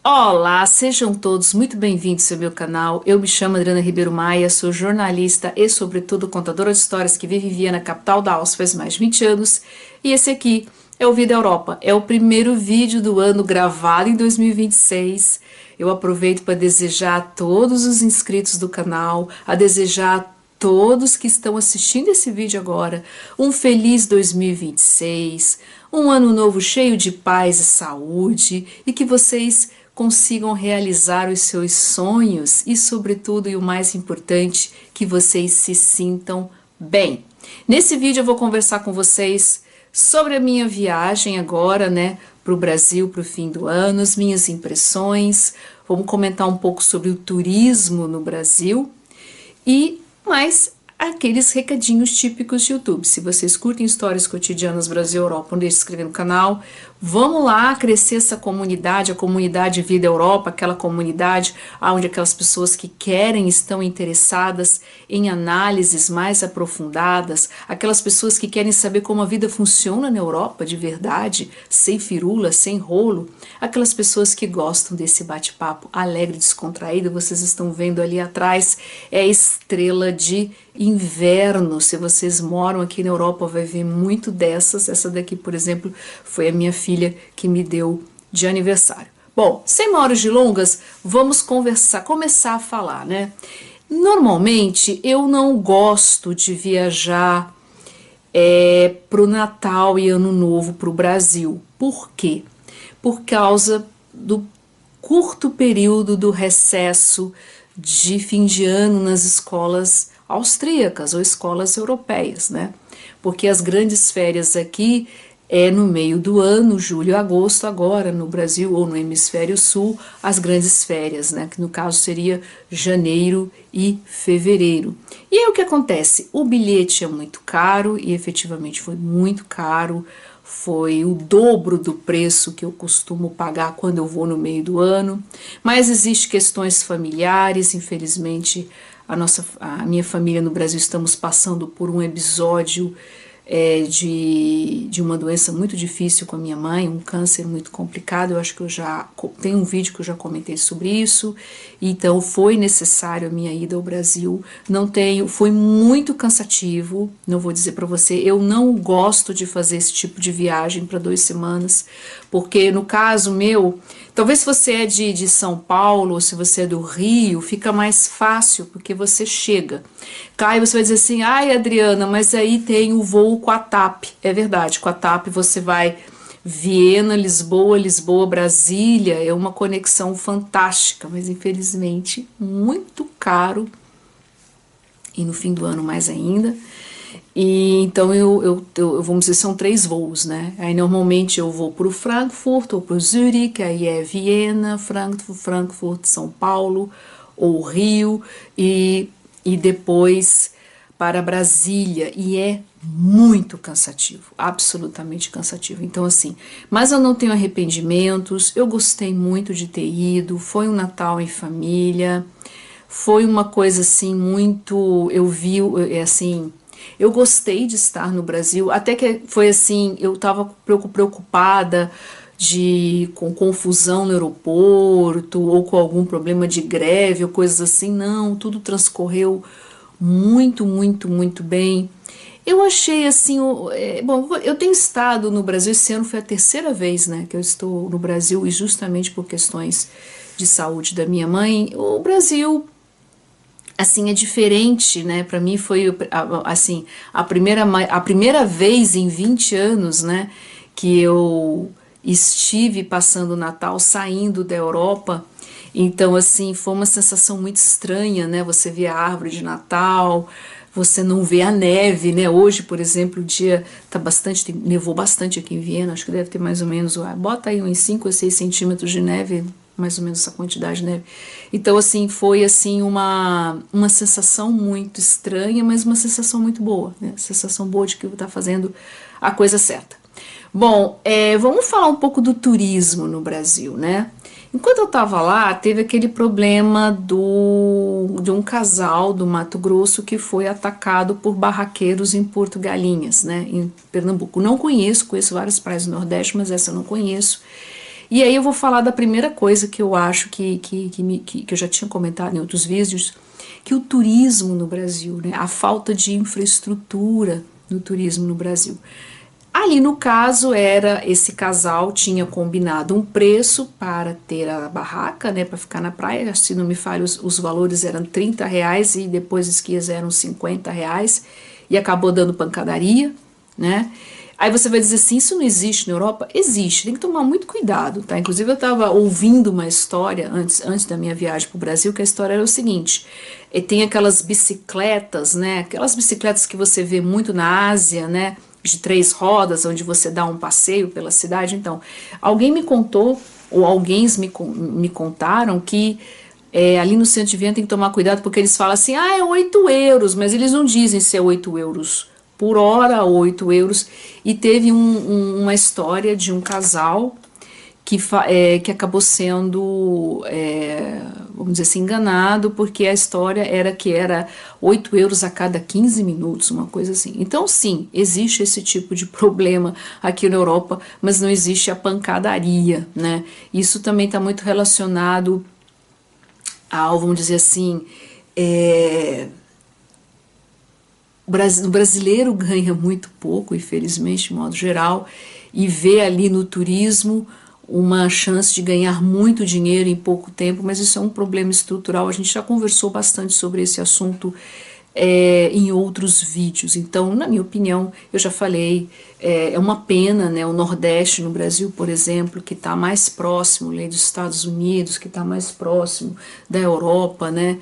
Olá, sejam todos muito bem-vindos ao meu canal. Eu me chamo Adriana Ribeiro Maia, sou jornalista e, sobretudo, contadora de histórias que vive e vivia na capital da Áustria faz mais de 20 anos. E esse aqui é o Vida Europa. É o primeiro vídeo do ano gravado em 2026. Eu aproveito para desejar a todos os inscritos do canal, a desejar a todos que estão assistindo esse vídeo agora um feliz 2026, um ano novo cheio de paz e saúde e que vocês consigam realizar os seus sonhos e, sobretudo, e o mais importante, que vocês se sintam bem. Nesse vídeo eu vou conversar com vocês sobre a minha viagem agora, para o Brasil, para o fim do ano, as minhas impressões, vamos comentar um pouco sobre o turismo no Brasil e mais aqueles recadinhos típicos de YouTube. Se vocês curtem histórias cotidianas Brasil-Europa, não deixe de se inscrever no canal. Vamos lá crescer essa comunidade, a comunidade Vida Europa, aquela comunidade onde aquelas pessoas que querem, estão interessadas em análises mais aprofundadas, aquelas pessoas que querem saber como a vida funciona na Europa de verdade, sem firula, sem rolo, aquelas pessoas que gostam desse bate-papo alegre, descontraído. Vocês estão vendo ali atrás, é a estrela de inverno. Se vocês moram aqui na Europa, vai ver muito dessas. Essa daqui, por exemplo, foi a minha filha que me deu de aniversário. Bom, sem maiores delongas, vamos começar a falar, Normalmente, eu não gosto de viajar pro Natal e Ano Novo pro Brasil. Por quê? Por causa do curto período do recesso de fim de ano nas escolas austríacas ou escolas europeias, Porque as grandes férias aqui é no meio do ano, julho e agosto. Agora no Brasil ou no hemisfério sul, as grandes férias, que no caso seria janeiro e fevereiro. E aí o que acontece? O bilhete é muito caro e efetivamente foi muito caro. Foi o dobro do preço que eu costumo pagar quando eu vou no meio do ano, mas existem questões familiares. Infelizmente a minha família no Brasil estamos passando por um episódio de uma doença muito difícil com a minha mãe, um câncer muito complicado. Eu acho que eu já tenho um vídeo que eu já comentei sobre isso. Então foi necessário a minha ida ao Brasil. Foi muito cansativo. Não vou dizer para você, eu não gosto de fazer esse tipo de viagem para 2 semanas, porque no caso meu, talvez se você é de São Paulo ou se você é do Rio, fica mais fácil, porque você chega. Cai, você vai dizer assim: ai, Adriana, mas aí tem o voo com a TAP. É verdade, com a TAP você vai Viena, Lisboa, Lisboa, Brasília, é uma conexão fantástica, mas infelizmente muito caro, e no fim do ano mais ainda. E então vamos dizer, são 3 voos, Aí normalmente eu vou para o Frankfurt ou para o Zurich, aí é Viena, Frankfurt, São Paulo ou Rio e depois para Brasília, e é muito cansativo, absolutamente cansativo. Então assim, mas eu não tenho arrependimentos, eu gostei muito de ter ido, foi um Natal em família, foi uma coisa assim muito, eu gostei de estar no Brasil, até que foi assim, eu estava preocupada com confusão no aeroporto ou com algum problema de greve ou coisas assim. Não, tudo transcorreu muito, muito, muito bem. Eu achei assim, bom, eu tenho estado no Brasil, esse ano foi a 3ª vez, que eu estou no Brasil, e justamente por questões de saúde da minha mãe. O Brasil, assim, é diferente, Para mim foi, assim, a primeira vez em 20 anos, que eu estive passando o Natal saindo da Europa. Então, assim, foi uma sensação muito estranha, Você vê a árvore de Natal, você não vê a neve, Hoje, por exemplo, o dia tá nevou bastante aqui em Viena, acho que deve ter mais ou menos, bota aí uns 5 ou 6 centímetros de neve, mais ou menos essa quantidade de neve. Então, assim, foi assim uma sensação muito estranha, mas uma sensação muito boa, Sensação boa de que tá fazendo a coisa certa. Bom, vamos falar um pouco do turismo no Brasil, Enquanto eu estava lá, teve aquele problema de um casal do Mato Grosso que foi atacado por barraqueiros em Porto Galinhas, em Pernambuco. Não conheço várias praias do Nordeste, mas essa eu não conheço. E aí eu vou falar da primeira coisa que eu acho que eu já tinha comentado em outros vídeos, que o turismo no Brasil, né, a falta de infraestrutura no turismo no Brasil. Ali no caso era esse casal tinha combinado um preço para ter a barraca, né, para ficar na praia, se não me falha os valores eram R$ 30 e depois os guias eram R$ 50 e acabou dando pancadaria, né? Aí você vai dizer assim, isso não existe na Europa? Existe, tem que tomar muito cuidado, tá? Inclusive eu estava ouvindo uma história antes da minha viagem para o Brasil, que a história era o seguinte, tem aquelas bicicletas, né? Aquelas bicicletas que você vê muito na Ásia, né? De 3 rodas, onde você dá um passeio pela cidade. Então, alguém me contou, ou alguém me contaram que ali no centro de Viena tem que tomar cuidado, porque eles falam assim, é 8 euros, mas eles não dizem se é 8 euros por hora ou 8 euros. E teve uma história de um casal que acabou sendo, vamos dizer assim, enganado, porque a história era que era 8 euros a cada 15 minutos, uma coisa assim. Então, sim, existe esse tipo de problema aqui na Europa, mas não existe a pancadaria, né? Isso também está muito relacionado ao, vamos dizer assim, o brasileiro ganha muito pouco, infelizmente, de modo geral, e vê ali no turismo uma chance de ganhar muito dinheiro em pouco tempo, mas isso é um problema estrutural. A gente já conversou bastante sobre esse assunto em outros vídeos. Então, na minha opinião, eu já falei, é uma pena, né, o Nordeste no Brasil, por exemplo, que está mais próximo dos Estados Unidos, que está mais próximo da Europa, né,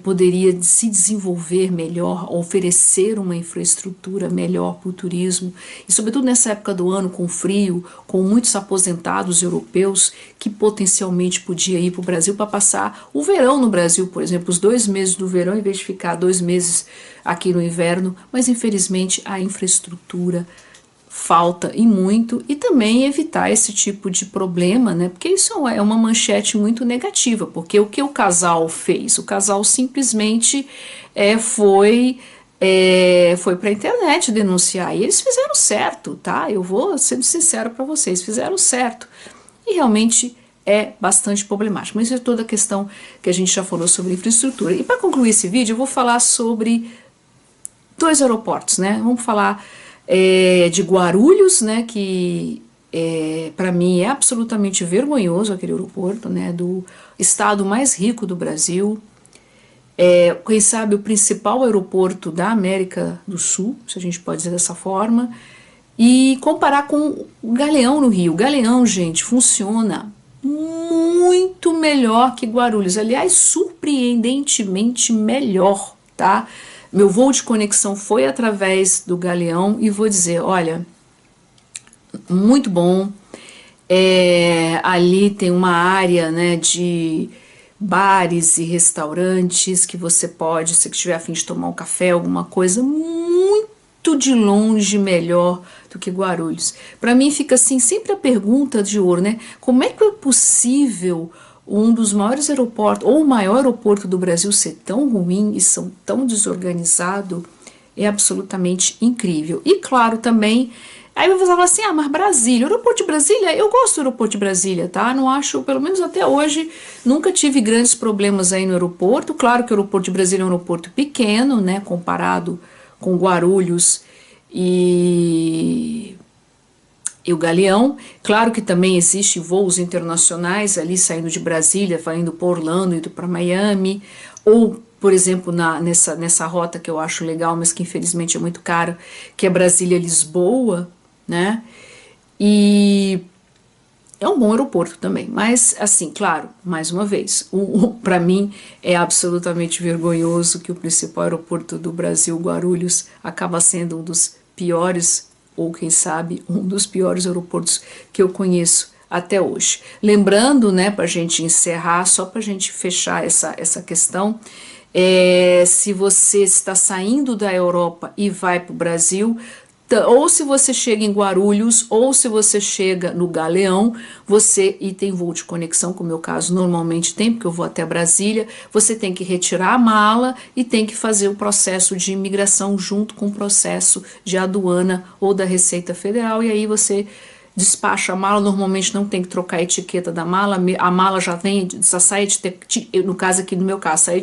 poderia se desenvolver melhor, oferecer uma infraestrutura melhor para o turismo, e sobretudo nessa época do ano, com frio, com muitos aposentados europeus que potencialmente podia ir para o Brasil para passar o verão no Brasil, por exemplo, os 2 meses do verão, em vez de ficar 2 meses aqui no inverno, mas infelizmente a infraestrutura falta e muito, e também evitar esse tipo de problema, né? Porque isso é uma manchete muito negativa, porque o que o casal fez? O casal simplesmente foi para a internet denunciar, e eles fizeram certo, tá? Eu vou ser sincero para vocês, fizeram certo, e realmente é bastante problemático, mas isso é toda a questão que a gente já falou sobre infraestrutura. E para concluir esse vídeo, eu vou falar sobre 2 aeroportos, né? Vamos falar de Guarulhos, né, que para mim é absolutamente vergonhoso aquele aeroporto, né, do estado mais rico do Brasil, quem sabe o principal aeroporto da América do Sul, se a gente pode dizer dessa forma, e comparar com o Galeão no Rio. O Galeão, gente, funciona muito melhor que Guarulhos, aliás, surpreendentemente melhor, tá? Meu voo de conexão foi através do Galeão e vou dizer, olha, muito bom. Ali tem uma área, né, de bares e restaurantes que você pode, se estiver a fim de tomar um café, alguma coisa, muito de longe melhor do que Guarulhos. Para mim fica assim sempre a pergunta de ouro, né? Como é que é possível um dos maiores aeroportos, ou o maior aeroporto do Brasil ser tão ruim e são tão desorganizado? É absolutamente incrível. E claro também, aí você fala assim, mas Brasília, o aeroporto de Brasília, eu gosto do aeroporto de Brasília, tá? Não acho, pelo menos até hoje, nunca tive grandes problemas aí no aeroporto. Claro que o aeroporto de Brasília é um aeroporto pequeno, né, comparado com Guarulhos e o Galeão. Claro que também existem voos internacionais ali saindo de Brasília, indo para Orlando, indo para Miami, ou, por exemplo, nessa rota que eu acho legal, mas que infelizmente é muito caro, que é Brasília-Lisboa, né? E é um bom aeroporto também, mas assim, claro, mais uma vez, para mim é absolutamente vergonhoso que o principal aeroporto do Brasil, Guarulhos, acaba sendo um dos piores, ou quem sabe, um dos piores aeroportos que eu conheço até hoje. Lembrando, né, para a gente encerrar, só para a gente fechar essa questão, se você está saindo da Europa e vai para o Brasil, ou se você chega em Guarulhos, ou se você chega no Galeão, e tem voo de conexão, como é o meu caso normalmente tem, porque eu vou até Brasília, você tem que retirar a mala e tem que fazer o processo de imigração junto com o processo de aduana ou da Receita Federal, e aí você despacha a mala, normalmente não tem que trocar a etiqueta da mala, a mala já vem, já sai, no caso aqui, no meu caso, sai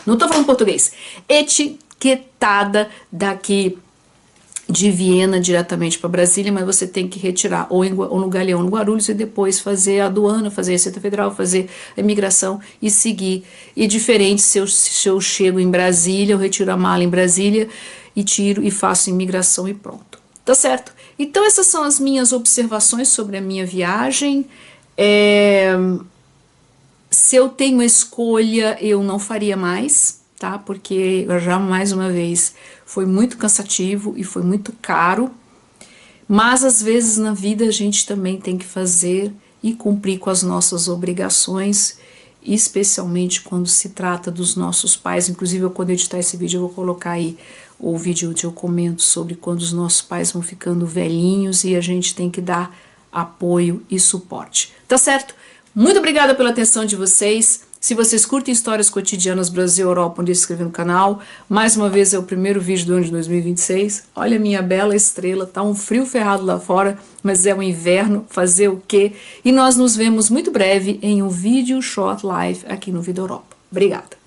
não tô falando português, etiquetada daqui de Viena diretamente para Brasília, mas você tem que retirar ou no Galeão, no Guarulhos, e depois fazer a aduana, fazer a Receita Federal, fazer a imigração e seguir. E diferente se eu chego em Brasília, eu retiro a mala em Brasília e tiro e faço imigração e pronto. Tá certo? Então essas são as minhas observações sobre a minha viagem. Se eu tenho escolha, eu não faria mais, tá? Porque já mais uma vez foi muito cansativo e foi muito caro, mas às vezes na vida a gente também tem que fazer e cumprir com as nossas obrigações, especialmente quando se trata dos nossos pais. Inclusive, quando eu editar esse vídeo, eu vou colocar aí o vídeo onde eu comento sobre quando os nossos pais vão ficando velhinhos e a gente tem que dar apoio e suporte. Tá certo? Muito obrigada pela atenção de vocês. Se vocês curtem histórias cotidianas Brasil, Europa, onde eu escrevi no canal, mais uma vez é o primeiro vídeo do ano de 2026. Olha a minha bela estrela, tá um frio ferrado lá fora, mas é o inverno, fazer o quê? E nós nos vemos muito breve em um vídeo short live aqui no Vida Europa. Obrigada!